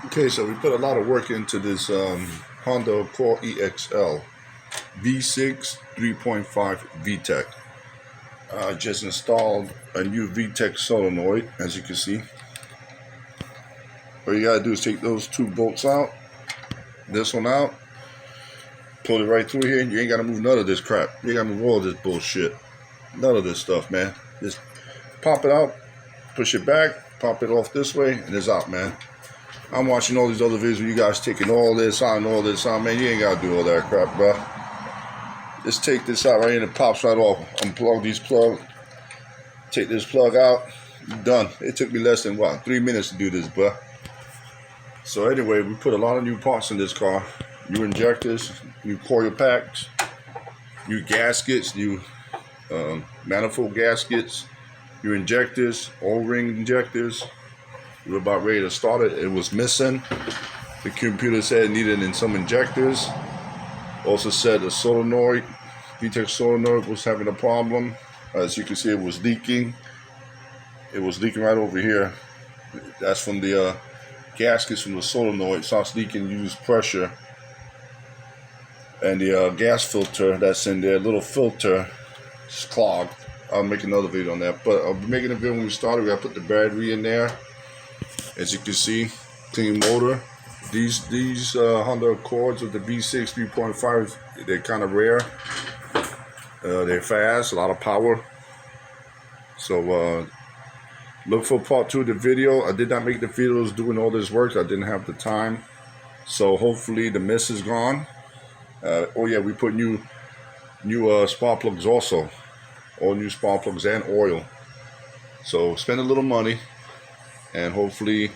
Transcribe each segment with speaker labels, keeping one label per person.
Speaker 1: Okay, so we put a lot of work into this Honda Accord EXL V6 3.5 vtech. I just installed a new vtech solenoid, as you can see. All you gotta do is take those two bolts out, this one out, pull it right through here. You ain't gotta move none of this crap. You ain't gotta move all this bullshit. None of this stuff, man. Just pop it out, push it back, pop it off this way, and it's out, man. I'm watching all these other videos where you guys taking all this out and all this out, man. You ain't gotta do all that crap, bro. Just take this out right here and it pops right off. Unplug these plugs. Take this plug out. Done. It took me less than, what, 3 minutes to do this, bro. So anyway, we put a lot of new parts in this car. New injectors, new coil packs, new gaskets, new manifold gaskets, new injectors, O-ring injectors. We were about ready to start it. It was missing. The computer said it needed in some injectors. Also said the solenoid, vtech solenoid, was having a problem. As you can see, it was leaking. It was leaking right over here. That's from the gaskets from the solenoid. It starts leaking, use pressure. And the gas filter that's in there, little filter, is clogged. I'll make another video on that. But I'll be making a video when we started. We gotta put the battery in there. As you can see, clean motor. These Honda Accords with the V6 3.5, they're kind of rare. They're fast, a lot of power. So look for part 2 of the video. I did not make the videos doing all this work. I didn't have the time. So hopefully the mist is gone. Oh yeah, we put new spark plugs also. All new spark plugs and oil. So spend a little money. And hopefully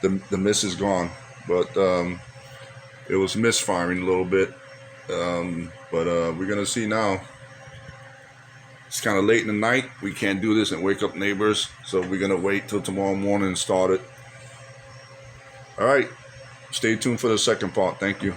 Speaker 1: the mist is gone. But it was misfiring a little bit. We're going to see now. It's kind of late in the night. We can't do this and wake up neighbors. So we're going to wait till tomorrow morning and start it. All right. Stay tuned for the second part. Thank you.